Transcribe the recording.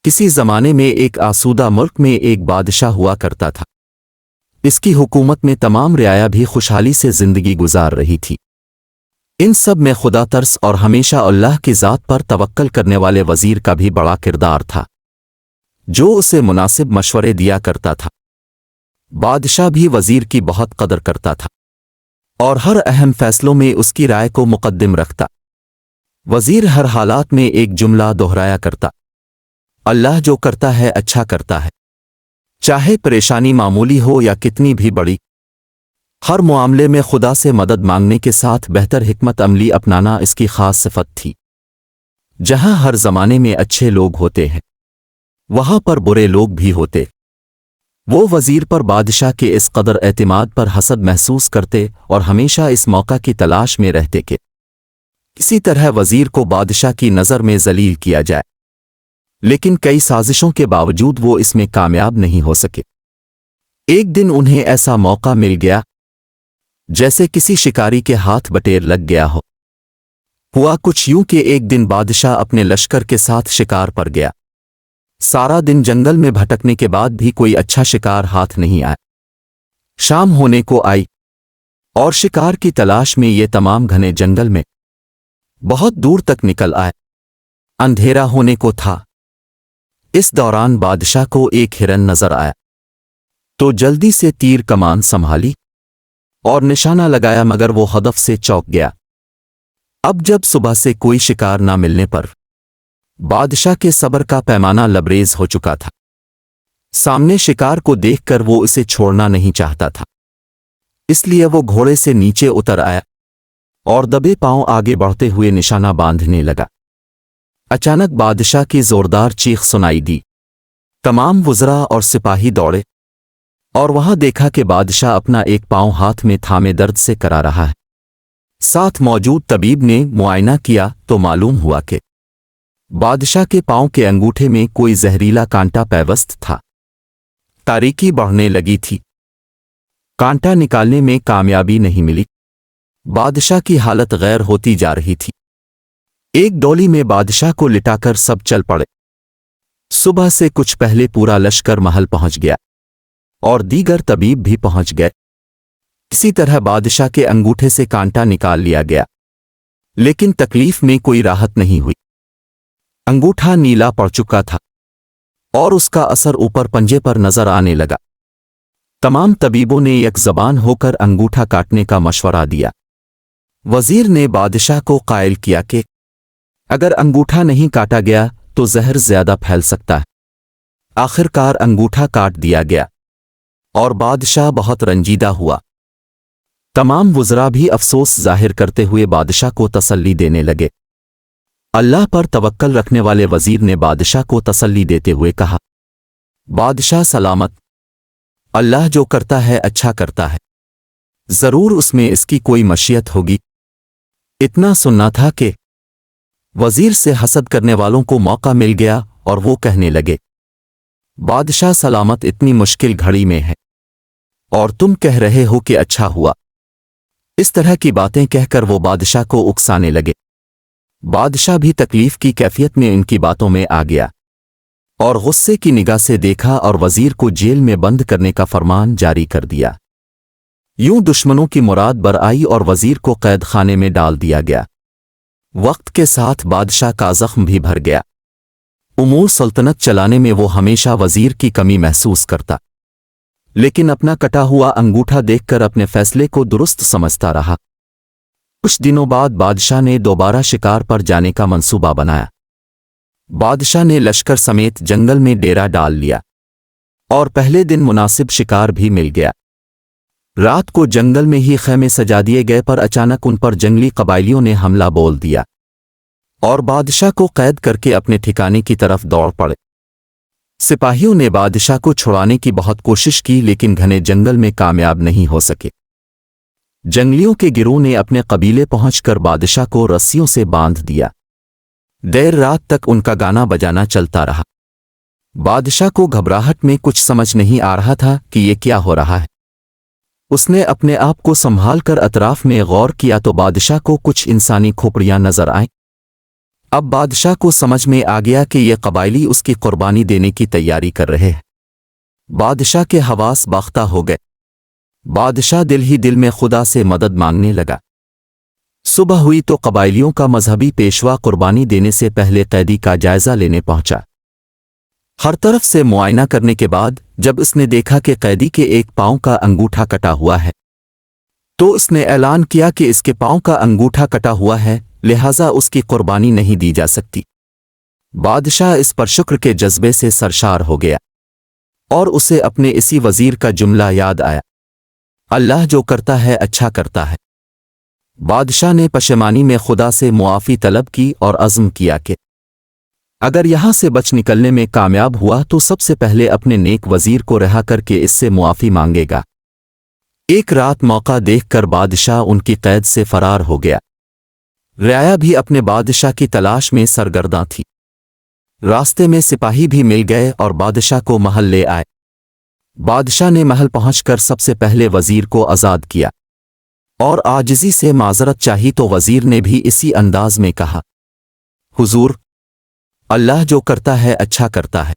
کسی زمانے میں ایک آسودہ ملک میں ایک بادشاہ ہوا کرتا تھا۔ اس کی حکومت میں تمام رعایا بھی خوشحالی سے زندگی گزار رہی تھی۔ ان سب میں خدا ترس اور ہمیشہ اللہ کی ذات پر توکل کرنے والے وزیر کا بھی بڑا کردار تھا، جو اسے مناسب مشورے دیا کرتا تھا۔ بادشاہ بھی وزیر کی بہت قدر کرتا تھا اور ہر اہم فیصلوں میں اس کی رائے کو مقدم رکھتا۔ وزیر ہر حالات میں ایک جملہ دہرایا کرتا: اللہ جو کرتا ہے اچھا کرتا ہے، چاہے پریشانی معمولی ہو یا کتنی بھی بڑی۔ ہر معاملے میں خدا سے مدد مانگنے کے ساتھ بہتر حکمت عملی اپنانا اس کی خاص صفت تھی۔ جہاں ہر زمانے میں اچھے لوگ ہوتے ہیں، وہاں پر برے لوگ بھی ہوتے۔ وہ وزیر پر بادشاہ کے اس قدر اعتماد پر حسد محسوس کرتے اور ہمیشہ اس موقع کی تلاش میں رہتے کہ کسی طرح وزیر کو بادشاہ کی نظر میں ذلیل کیا جائے، لیکن کئی سازشوں کے باوجود وہ اس میں کامیاب نہیں ہو سکے۔ ایک دن انہیں ایسا موقع مل گیا جیسے کسی شکاری کے ہاتھ بٹیر لگ گیا ہو۔ ہوا کچھ یوں کہ ایک دن بادشاہ اپنے لشکر کے ساتھ شکار پر گیا۔ سارا دن جنگل میں بھٹکنے کے بعد بھی کوئی اچھا شکار ہاتھ نہیں آیا۔ شام ہونے کو آئی اور شکار کی تلاش میں یہ تمام گھنے جنگل میں بہت دور تک نکل آئے۔ اندھیرا ہونے کو تھا۔ اس دوران بادشاہ کو ایک ہرن نظر آیا تو جلدی سے تیر کمان سنبھالی اور نشانہ لگایا، مگر وہ ہدف سے چوک گیا۔ اب جب صبح سے کوئی شکار نہ ملنے پر بادشاہ کے صبر کا پیمانہ لبریز ہو چکا تھا۔ سامنے شکار کو دیکھ کر وہ اسے چھوڑنا نہیں چاہتا تھا، اس لیے وہ گھوڑے سے نیچے اتر آیا اور دبے پاؤں آگے بڑھتے ہوئے نشانہ باندھنے لگا۔ اچانک بادشاہ کی زوردار چیخ سنائی دی۔ تمام وزراء اور سپاہی دوڑے اور وہاں دیکھا کہ بادشاہ اپنا ایک پاؤں ہاتھ میں تھامے درد سے کرا رہا ہے۔ ساتھ موجود طبیب نے معائنہ کیا تو معلوم ہوا کہ بادشاہ کے پاؤں کے انگوٹھے میں کوئی زہریلا کانٹا پیوست تھا۔ تاریکی بڑھنے لگی تھی۔ کانٹا نکالنے میں کامیابی نہیں ملی۔ بادشاہ کی حالت غیر ہوتی جا رہی تھی۔ ایک ڈولی میں بادشاہ کو لٹا کر سب چل پڑے۔ صبح سے کچھ پہلے پورا لشکر محل پہنچ گیا اور دیگر طبیب بھی پہنچ گئے۔ اسی طرح بادشاہ کے انگوٹھے سے کانٹا نکال لیا گیا، لیکن تکلیف میں کوئی راحت نہیں ہوئی۔ انگوٹھا نیلا پڑ چکا تھا اور اس کا اثر اوپر پنجے پر نظر آنے لگا۔ تمام طبیبوں نے یک زبان ہو کر انگوٹھا کاٹنے کا مشورہ دیا۔ وزیر نے بادشاہ کو قائل کیا کہ اگر انگوٹھا نہیں کاٹا گیا تو زہر زیادہ پھیل سکتا ہے۔ آخر کار انگوٹھا کاٹ دیا گیا اور بادشاہ بہت رنجیدہ ہوا۔ تمام وزراء بھی افسوس ظاہر کرتے ہوئے بادشاہ کو تسلی دینے لگے۔ اللہ پر توکل رکھنے والے وزیر نے بادشاہ کو تسلی دیتے ہوئے کہا: بادشاہ سلامت، اللہ جو کرتا ہے اچھا کرتا ہے، ضرور اس میں اس کی کوئی مشیت ہوگی۔ اتنا سننا تھا کہ وزیر سے حسد کرنے والوں کو موقع مل گیا اور وہ کہنے لگے: بادشاہ سلامت اتنی مشکل گھڑی میں ہے اور تم کہہ رہے ہو کہ اچھا ہوا۔ اس طرح کی باتیں کہہ کر وہ بادشاہ کو اکسانے لگے۔ بادشاہ بھی تکلیف کی کیفیت میں ان کی باتوں میں آ گیا اور غصے کی نگاہ سے دیکھا اور وزیر کو جیل میں بند کرنے کا فرمان جاری کر دیا۔ یوں دشمنوں کی مراد بر آئی اور وزیر کو قید خانے میں ڈال دیا گیا۔ وقت کے ساتھ بادشاہ کا زخم بھی بھر گیا۔ امور سلطنت چلانے میں وہ ہمیشہ وزیر کی کمی محسوس کرتا، لیکن اپنا کٹا ہوا انگوٹھا دیکھ کر اپنے فیصلے کو درست سمجھتا رہا۔ کچھ دنوں بعد بادشاہ نے دوبارہ شکار پر جانے کا منصوبہ بنایا۔ بادشاہ نے لشکر سمیت جنگل میں ڈیرا ڈال لیا اور پہلے دن مناسب شکار بھی مل گیا۔ رات کو جنگل میں ہی خیمے سجا دیے گئے پر اچانک ان پر جنگلی قبائلیوں نے حملہ بول دیا اور بادشاہ کو قید کر کے اپنے ٹھکانے کی طرف دوڑ پڑے۔ سپاہیوں نے بادشاہ کو چھڑانے کی بہت کوشش کی، لیکن گھنے جنگل میں کامیاب نہیں ہو سکے۔ جنگلیوں کے گروہ نے اپنے قبیلے پہنچ کر بادشاہ کو رسیوں سے باندھ دیا۔ دیر رات تک ان کا گانا بجانا چلتا رہا۔ بادشاہ کو گھبراہٹ میں کچھ سمجھ نہیں آ رہا تھا کہ یہ کیا ہو رہا ہے۔ اس نے اپنے آپ کو سنبھال کر اطراف میں غور کیا تو بادشاہ کو کچھ انسانی کھوپڑیاں نظر آئیں۔ اب بادشاہ کو سمجھ میں آ گیا کہ یہ قبائلی اس کی قربانی دینے کی تیاری کر رہے ہیں۔ بادشاہ کے حواس باختہ ہو گئے۔ بادشاہ دل ہی دل میں خدا سے مدد مانگنے لگا۔ صبح ہوئی تو قبائلیوں کا مذہبی پیشوا قربانی دینے سے پہلے قیدی کا جائزہ لینے پہنچا۔ ہر طرف سے معائنہ کرنے کے بعد جب اس نے دیکھا کہ قیدی کے ایک پاؤں کا انگوٹھا کٹا ہوا ہے تو اس نے اعلان کیا کہ اس کے پاؤں کا انگوٹھا کٹا ہوا ہے، لہٰذا اس کی قربانی نہیں دی جا سکتی۔ بادشاہ اس پر شکر کے جذبے سے سرشار ہو گیا اور اسے اپنے اسی وزیر کا جملہ یاد آیا، اللہ جو کرتا ہے اچھا کرتا ہے۔ بادشاہ نے پشیمانی میں خدا سے معافی طلب کی اور عزم کیا کہ اگر یہاں سے بچ نکلنے میں کامیاب ہوا تو سب سے پہلے اپنے نیک وزیر کو رہا کر کے اس سے معافی مانگے گا۔ ایک رات موقع دیکھ کر بادشاہ ان کی قید سے فرار ہو گیا۔ رعایا بھی اپنے بادشاہ کی تلاش میں سرگرداں تھی۔ راستے میں سپاہی بھی مل گئے اور بادشاہ کو محل لے آئے۔ بادشاہ نے محل پہنچ کر سب سے پہلے وزیر کو آزاد کیا اور عاجزی سے معذرت چاہی تو وزیر نے بھی اسی انداز میں کہا، حضور، اللہ جو کرتا ہے اچھا کرتا ہے۔